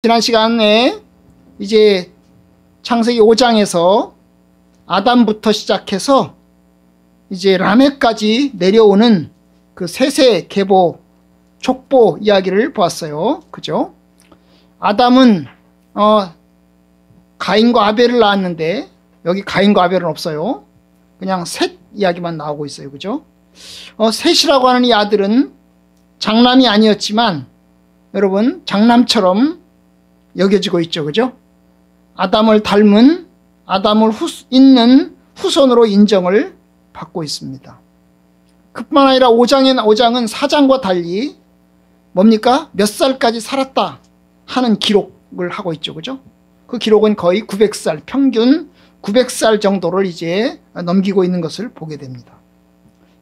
지난 시간에 이제 창세기 5장에서 아담부터 시작해서 이제 라멕까지 내려오는 그 세세 계보 족보 이야기를 보았어요. 그죠? 아담은 가인과 아벨을 낳았는데 여기 가인과 아벨은 없어요. 그냥 셋 이야기만 나오고 있어요. 그죠? 셋이라고 하는 이 아들은 장남이 아니었지만 여러분 장남처럼 여겨지고 있죠. 그죠? 아담을 닮은 아담을 잇는 후손으로 인정을 받고 있습니다. 그뿐만 아니라 5장은 4장과 달리 뭡니까? 몇 살까지 살았다 하는 기록을 하고 있죠. 그죠? 그 기록은 거의 900살, 평균 900살 정도를 이제 넘기고 있는 것을 보게 됩니다.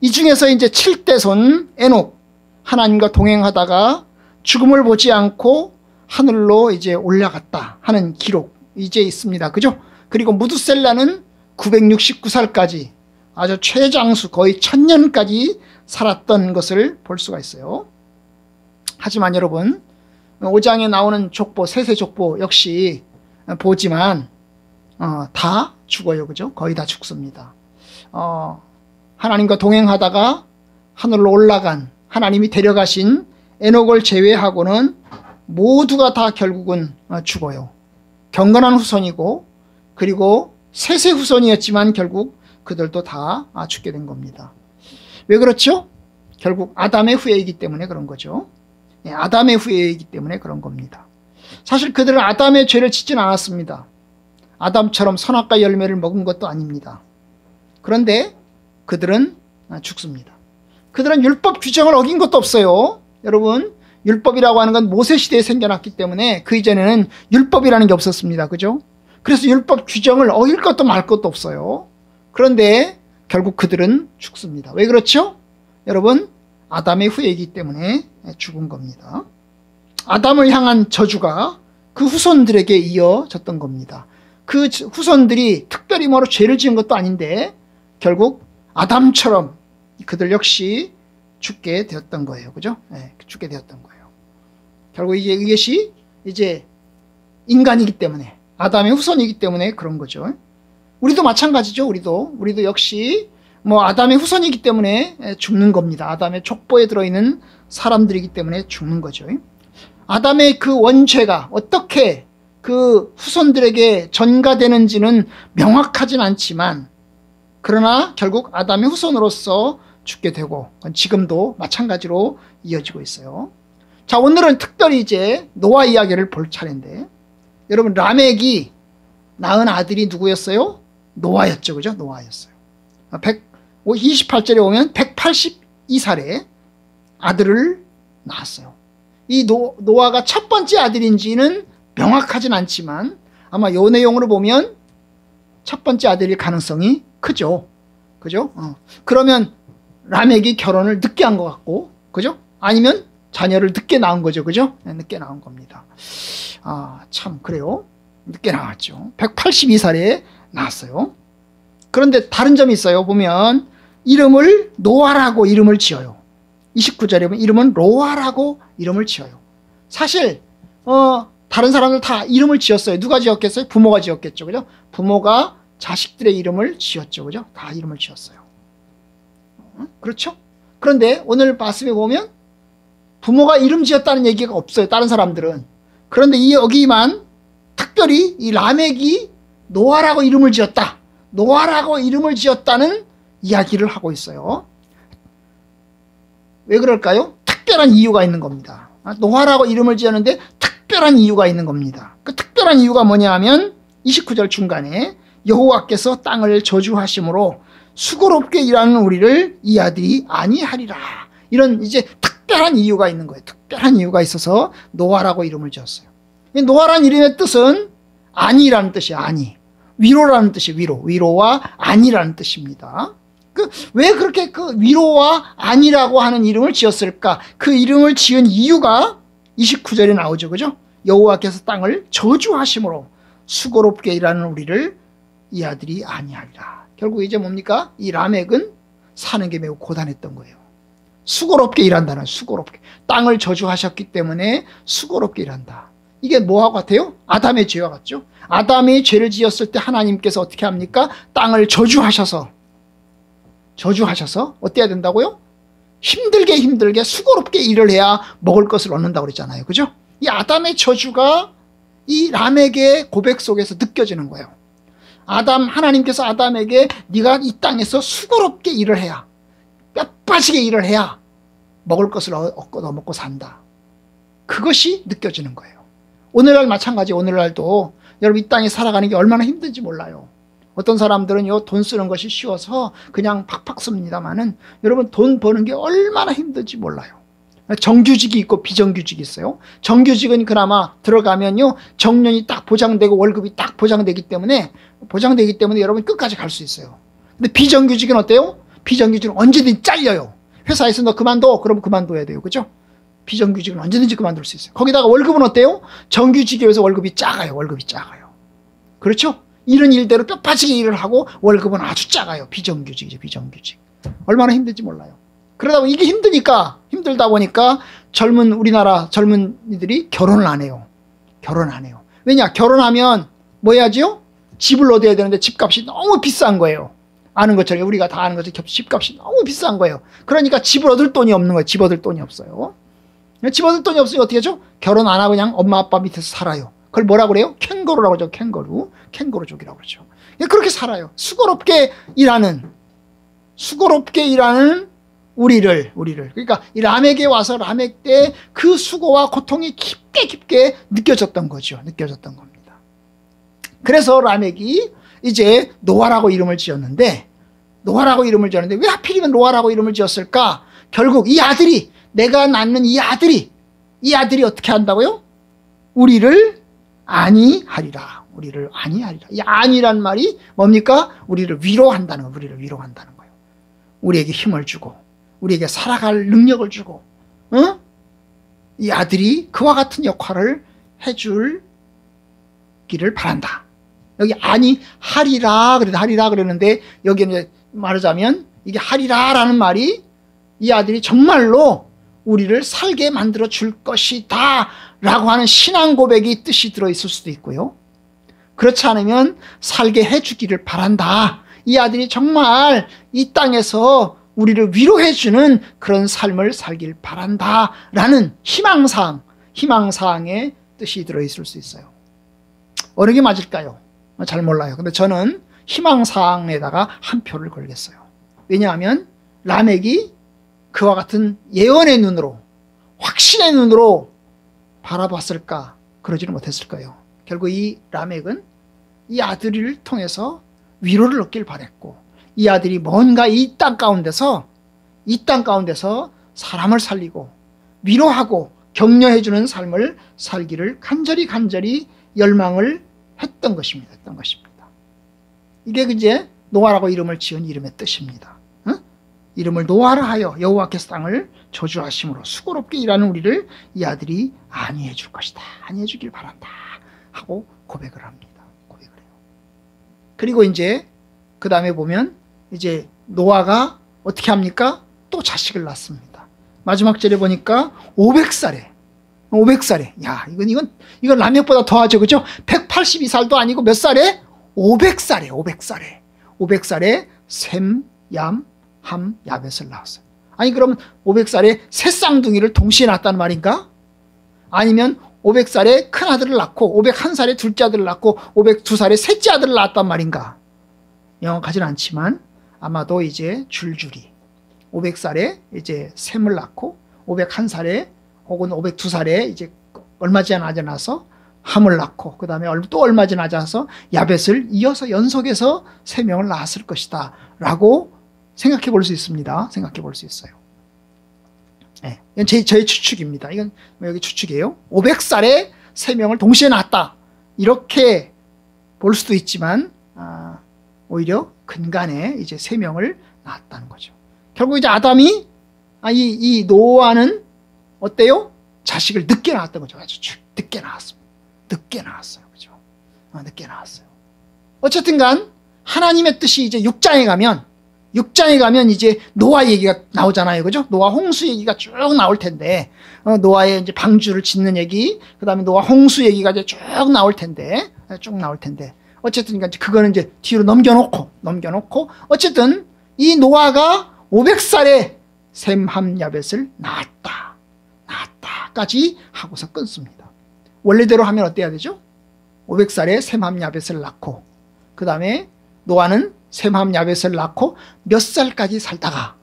이 중에서 이제 7대 손 에녹, 하나님과 동행하다가 죽음을 보지 않고 하늘로 이제 올라갔다 하는 기록 이제 있습니다. 그죠? 그리고 무두셀라는 969살까지 아주 최장수 거의 1000년까지 살았던 것을 볼 수가 있어요. 하지만 여러분 5장에 나오는 족보, 세세 족보 역시 보지만 다 죽어요. 그죠? 거의 다 죽습니다. 하나님과 동행하다가 하늘로 올라간 하나님이 데려가신 에녹을 제외하고는 모두가 다 결국은 죽어요. 경건한 후손이고 그리고 세세 후손이었지만 결국 그들도 다 죽게 된 겁니다. 왜 그렇죠? 결국 아담의 후예이기 때문에 그런 거죠. 아담의 후예이기 때문에 그런 겁니다. 사실 그들은 아담의 죄를 짓진 않았습니다. 아담처럼 선악과 열매를 먹은 것도 아닙니다. 그런데 그들은 죽습니다. 그들은 율법 규정을 어긴 것도 없어요. 여러분 율법이라고 하는 건 모세 시대에 생겨났기 때문에 그 이전에는 율법이라는 게 없었습니다. 그죠? 그래서 율법 규정을 어길 것도 말 것도 없어요. 그런데 결국 그들은 죽습니다. 왜 그렇죠? 여러분 아담의 후예이기 때문에 죽은 겁니다. 아담을 향한 저주가 그 후손들에게 이어졌던 겁니다. 그 후손들이 특별히 뭐로 죄를 지은 것도 아닌데 결국 아담처럼 그들 역시 죽게 되었던 거예요. 그죠? 네, 죽게 되었던 거예요. 결국 이것이 이제 인간이기 때문에 아담의 후손이기 때문에 그런 거죠. 우리도 마찬가지죠. 우리도 역시 뭐 아담의 후손이기 때문에 죽는 겁니다. 아담의 족보에 들어있는 사람들이기 때문에 죽는 거죠. 아담의 그 원죄가 어떻게 그 후손들에게 전가되는지는 명확하진 않지만 그러나 결국 아담의 후손으로서 죽게 되고 지금도 마찬가지로 이어지고 있어요. 자, 오늘은 특별히 이제 노아 이야기를 볼 차례인데 여러분 라멕이 낳은 아들이 누구였어요? 노아였죠. 그죠? 노아였어요. 28절에 오면 182살에 아들을 낳았어요. 이 노아가 첫 번째 아들인지는 명확하진 않지만 아마 요 내용으로 보면 첫 번째 아들일 가능성이 크죠. 그죠? 그러면 라멕이 결혼을 늦게 한 것 같고, 그죠? 아니면 자녀를 늦게 낳은 거죠. 그죠? 네, 늦게 낳은 겁니다. 참, 그래요. 늦게 낳았죠. 182살에 낳았어요. 그런데 다른 점이 있어요. 보면, 이름을 노아라고 이름을 지어요. 29절에 보면 이름은 로아라고 이름을 지어요. 사실, 다른 사람들 다 이름을 지었어요. 누가 지었겠어요? 부모가 지었겠죠. 그죠? 부모가 자식들의 이름을 지었죠. 그죠? 다 이름을 지었어요. 그렇죠? 그런데 오늘 말씀에 보면 부모가 이름 지었다는 얘기가 없어요. 다른 사람들은. 그런데 여기만 특별히 이 라멕이 노아라고 이름을 지었다. 노아라고 이름을 지었다는 이야기를 하고 있어요. 왜 그럴까요? 특별한 이유가 있는 겁니다. 노아라고 이름을 지었는데 특별한 이유가 있는 겁니다. 그 특별한 이유가 뭐냐 하면 29절 중간에 여호와께서 땅을 저주하심으로 수고롭게 일하는 우리를 이 아들이 아니하리라. 이런 이제 특별한 이유가 있는 거예요. 특별한 이유가 있어서 노아라고 이름을 지었어요. 노아라는 이름의 뜻은 아니라는 뜻이에요. 아니. 위로라는 뜻이에요. 위로. 위로와 아니라는 뜻입니다. 왜 그렇게 그 위로와 아니라고 하는 이름을 지었을까? 그 이름을 지은 이유가 29절에 나오죠. 그죠? 여호와께서 땅을 저주하심으로 수고롭게 일하는 우리를 이 아들이 아니하리라. 결국 이제 뭡니까? 이 라멕은 사는 게 매우 고단했던 거예요. 수고롭게 일한다는 수고롭게. 땅을 저주하셨기 때문에 수고롭게 일한다. 이게 뭐하고 같아요? 아담의 죄와 같죠. 아담이 죄를 지었을 때 하나님께서 어떻게 합니까? 땅을 저주하셔서 어때야 된다고요? 힘들게 수고롭게 일을 해야 먹을 것을 얻는다고 그랬잖아요. 그죠? 이 아담의 저주가 이 람에게 고백 속에서 느껴지는 거예요. 하나님께서 아담에게 네가 이 땅에서 수고롭게 일을 해야, 뼈빠지게 일을 해야 먹을 것을 얻고 산다. 그것이 느껴지는 거예요. 오늘날 마찬가지. 오늘날도 여러분 이 땅에 살아가는 게 얼마나 힘든지 몰라요. 어떤 사람들은요, 돈 쓰는 것이 쉬워서 그냥 팍팍 씁니다만은 여러분 돈 버는 게 얼마나 힘든지 몰라요. 정규직이 있고 비정규직이 있어요. 정규직은 그나마 들어가면요, 정년이 딱 보장되고 월급이 딱 보장되기 때문에 여러분 끝까지 갈 수 있어요. 근데 비정규직은 어때요? 비정규직은 언제든지 잘려요. 회사에서 너 그만둬. 그럼 그만둬야 돼요. 그죠? 비정규직은 언제든지 그만둘 수 있어요. 거기다가 월급은 어때요? 정규직에 비해서 월급이 작아요. 그렇죠? 이런 일대로 뼈빠지게 일을 하고 월급은 아주 작아요. 비정규직이죠. 비정규직. 얼마나 힘든지 몰라요. 그러다 보니 이게 힘들다 보니까 우리나라 젊은이들이 결혼을 안 해요. 왜냐? 결혼하면 뭐 해야지요? 집을 얻어야 되는데 집값이 너무 비싼 거예요. 아는 것처럼, 우리가 다 아는 것처럼 집값이 너무 비싼 거예요. 그러니까 집을 얻을 돈이 없는 거예요. 집 얻을 돈이 없어요. 집 얻을 돈이 없으니 어떻게 하죠? 결혼 안 하고 그냥 엄마 아빠 밑에서 살아요. 그걸 뭐라고 그래요? 캥거루라고 그러죠. 캥거루족이라고 그러죠. 그렇게 살아요. 수고롭게 일하는 우리를. 그러니까 이 람에게 와서 람에 때 그 수고와 고통이 깊게 느껴졌던 거죠. 느껴졌던 겁니다. 그래서 람액이 이제 노아라고 이름을 지었는데 왜 하필이면 노아라고 이름을 지었을까? 결국 내가 낳는 이 아들이 어떻게 한다고요? 우리를 안위하리라. 이 안위란 말이 뭡니까? 우리를 위로한다는 거예요. 우리에게 힘을 주고, 우리에게 살아갈 능력을 주고, 이 아들이 그와 같은 역할을 해주기를 바란다. 여기 하리라 그러는데, 여기는 이제 말하자면, 이게 하리라라는 말이 이 아들이 정말로 우리를 살게 만들어 줄 것이다 라고 하는 신앙 고백이 뜻이 들어있을 수도 있고요. 그렇지 않으면 살게 해주기를 바란다. 이 아들이 정말 이 땅에서 우리를 위로해주는 그런 삶을 살길 바란다 라는 희망사항의 뜻이 들어있을 수 있어요. 어느 게 맞을까요? 잘 몰라요. 근데 저는 희망사항에다가 한 표를 걸겠어요. 왜냐하면 람액이 그와 같은 예언의 눈으로, 확신의 눈으로 바라봤을까? 그러지는 못했을 거예요. 결국 이 람액은 이 아들을 통해서 위로를 얻길 바랬고, 이 아들이 뭔가 이 땅 가운데서 사람을 살리고 위로하고 격려해주는 삶을 살기를 간절히 열망을 했던 것입니다. 이게 이제 노아라고 이름을 지은 이름의 뜻입니다. 이름을 노아라 하여 여호와께서 땅을 저주하심으로 수고롭게 일하는 우리를 이 아들이 안위해 줄 것이다. 안위해 주길 바란다. 하고 고백을 합니다. 고백을 해요. 그리고 이제 그 다음에 보면 이제 노아가 어떻게 합니까? 또 자식을 낳습니다. 마지막 절에 보니까 500살에. 야, 이건 람액보다 더하죠. 그죠? 182살도 아니고 몇 살에? 500살에 셈, 얌, 함, 야벳을 낳았어요. 아니 그러면 500살에 세 쌍둥이를 동시에 낳았다는 말인가? 아니면 500살에 큰 아들을 낳고 501살에 둘째 아들을 낳고 502살에 셋째 아들을 낳았단 말인가? 명확하진 않지만 아마도 이제 줄줄이 500살에 이제 셈을 낳고 501살에 혹은 502살에 이제 얼마 지나지 않아서 함을 낳고 그 다음에 또 얼마 지나지 않아서 야벳을 이어서 연속해서 3명을 낳았을 것이다 라고 생각해 볼 수 있습니다. 생각해 볼 수 있어요. 네, 이건 저의 추측입니다. 이건 여기 추측이에요. 500살에 3명을 동시에 낳았다. 이렇게 볼 수도 있지만 오히려 근간에 이제 3명을 낳았다는 거죠. 결국 이제 아담이 이 노아는 어때요? 자식을 늦게 낳았던 거죠. 아주 늦게 낳았습니다. 늦게 낳았어요. 그죠? 늦게 낳았어요. 어쨌든 간 하나님의 뜻이 이제 6장에 가면 6장에 가면 이제 노아 얘기가 나오잖아요. 그죠? 노아 홍수 얘기가 쭉 나올 텐데, 노아의 이제 방주를 짓는 얘기, 그 다음에 노아 홍수 얘기가 이제 쭉 나올 텐데, 어쨌든, 그러니까 그거는 이제 뒤로 넘겨놓고, 어쨌든, 이 노아가 500살에 셈함 야벳을 낳았다까지 하고서 끊습니다. 원래대로 하면 어때야 되죠? 500살에 셈함 야벳을 낳고, 그 다음에 노아는 셈함 야벳을 낳고 몇 살까지 살다가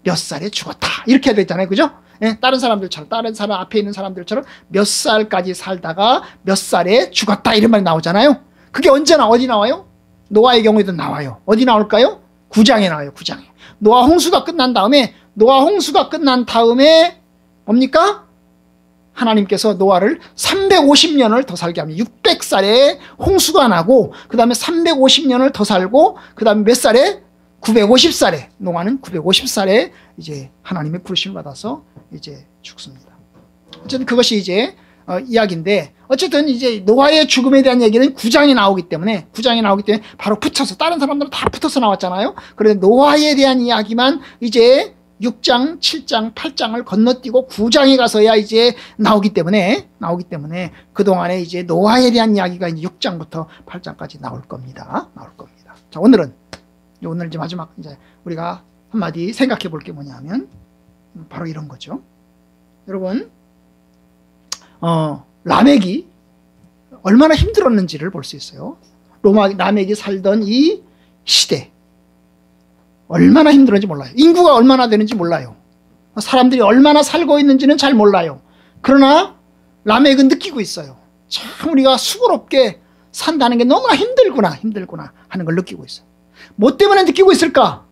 몇 살에 죽었다. 이렇게 해야 되잖아요. 그죠? 예, 다른 사람 앞에 있는 사람들처럼 몇 살까지 살다가 몇 살에 죽었다. 이런 말이 나오잖아요. 그게 언제나 어디 나와요? 노아의 경우에도 나와요. 어디 나올까요? 9장에 나와요. 9장에. 노아 홍수가 끝난 다음에 뭡니까? 하나님께서 노아를 350년을 더 살게 합니다. 600살에 홍수가 나고, 그 다음에 350년을 더 살고, 그 다음에 몇 살에? 950살에, 노아는 950살에 이제 하나님의 부르심을 받아서 이제 죽습니다. 어쨌든 그것이 이제 이야기인데, 어쨌든 이제 노아의 죽음에 대한 얘기는 9장에 나오기 때문에 바로 붙여서, 다른 사람들은 다 붙어서 나왔잖아요. 그런데 노아에 대한 이야기만 이제 6장, 7장, 8장을 건너뛰고 9장에 가서야 이제 나오기 때문에 그동안에 이제 노아에 대한 이야기가 이제 6장부터 8장까지 나올 겁니다. 자, 오늘 이제 마지막 이제 우리가 한마디 생각해 볼 게 뭐냐면 바로 이런 거죠. 여러분, 라멕이 얼마나 힘들었는지를 볼 수 있어요. 라멕이 살던 이 시대, 얼마나 힘들었는지 몰라요. 인구가 얼마나 되는지 몰라요. 사람들이 얼마나 살고 있는지는 잘 몰라요. 그러나 라멕은 느끼고 있어요. 참 우리가 수고롭게 산다는 게 너무나 힘들구나 하는 걸 느끼고 있어요. 뭐 때문에 느끼고 있을까?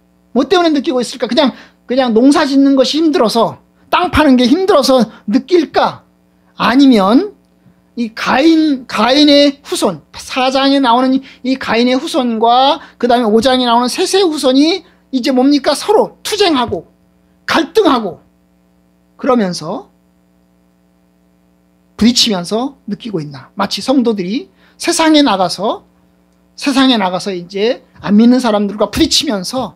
그냥 농사 짓는 것이 힘들어서, 땅 파는 게 힘들어서 느낄까? 아니면 이 가인의 후손, 4장에 나오는 이 가인의 후손과 그 다음에 5장에 나오는 셋의 후손이 이제 뭡니까? 서로 투쟁하고 갈등하고 그러면서 부딪히면서 느끼고 있나? 마치 성도들이 세상에 나가서 이제 안 믿는 사람들과 부딪히면서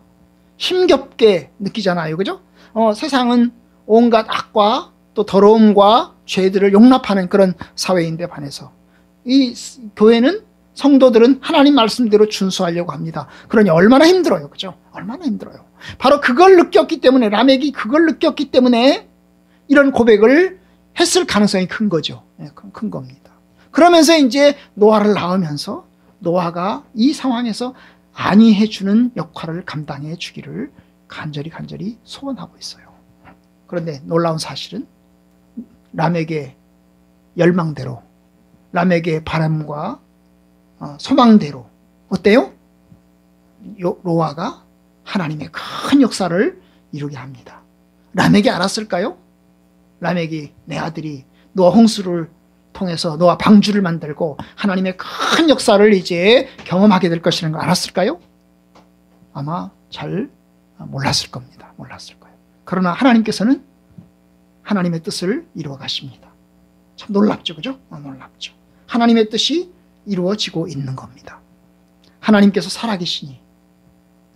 힘겹게 느끼잖아요. 그죠? 세상은 온갖 악과 또 더러움과 죄들을 용납하는 그런 사회인데 반해서 이 교회는, 성도들은 하나님 말씀대로 준수하려고 합니다. 그러니 얼마나 힘들어요. 그죠? 얼마나 힘들어요. 바로 그걸 느꼈기 때문에, 라멕이 그걸 느꼈기 때문에 이런 고백을 했을 가능성이 큰 거죠. 큰 겁니다. 그러면서 이제 노아를 낳으면서 노아가 이 상황에서 안위해주는 역할을 감당해 주기를 간절히 소원하고 있어요. 그런데 놀라운 사실은 라멕의 열망대로, 라멕의 바람과 소망대로 어때요? 노아가 하나님의 큰 역사를 이루게 합니다. 라멕이 알았을까요? 라멕이 내 아들이 노아 홍수를 통해서 노아 방주를 만들고 하나님의 큰 역사를 이제 경험하게 될 것이라는 걸 알았을까요? 아마 잘 몰랐을 겁니다. 몰랐을 거예요. 그러나 하나님께서는 하나님의 뜻을 이루어 가십니다. 참 놀랍죠, 그죠? 놀랍죠. 하나님의 뜻이 이루어지고 있는 겁니다. 하나님께서 살아계시니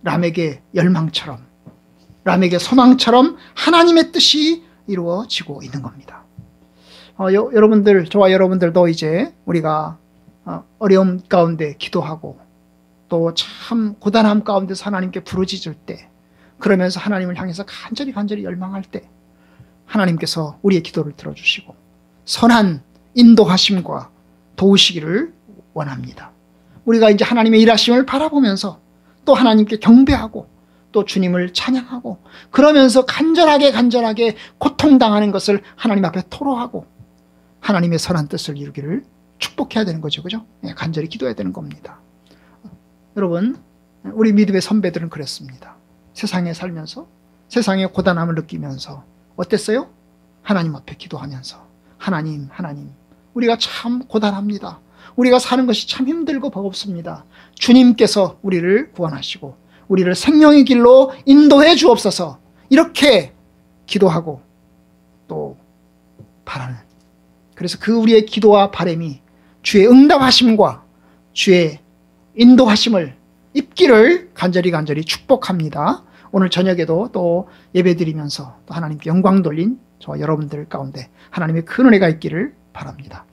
라멕의 열망처럼, 라멕의 소망처럼 하나님의 뜻이 이루어지고 있는 겁니다. 여러분들, 저와 여러분들도 이제 우리가 어려움 가운데 기도하고 또 참 고단함 가운데서 하나님께 부르짖을 때, 그러면서 하나님을 향해서 간절히 열망할 때 하나님께서 우리의 기도를 들어주시고 선한 인도하심과 도우시기를 원합니다. 우리가 이제 하나님의 일하심을 바라보면서 또 하나님께 경배하고 또 주님을 찬양하고 그러면서 간절하게 고통당하는 것을 하나님 앞에 토로하고 하나님의 선한 뜻을 이루기를 축복해야 되는 거죠. 그죠? 간절히 기도해야 되는 겁니다. 여러분, 우리 믿음의 선배들은 그랬습니다. 세상에 살면서 세상의 고단함을 느끼면서 어땠어요? 하나님 앞에 기도하면서 하나님, 우리가 참 고단합니다. 우리가 사는 것이 참 힘들고 버겁습니다. 주님께서 우리를 구원하시고 우리를 생명의 길로 인도해 주옵소서, 이렇게 기도하고 또 바라는, 그래서 그 우리의 기도와 바람이 주의 응답하심과 주의 인도하심을 입기를 간절히 축복합니다. 오늘 저녁에도 또 예배드리면서 또 하나님께 영광 돌린 저와 여러분들 가운데 하나님의 큰 은혜가 있기를 바랍니다.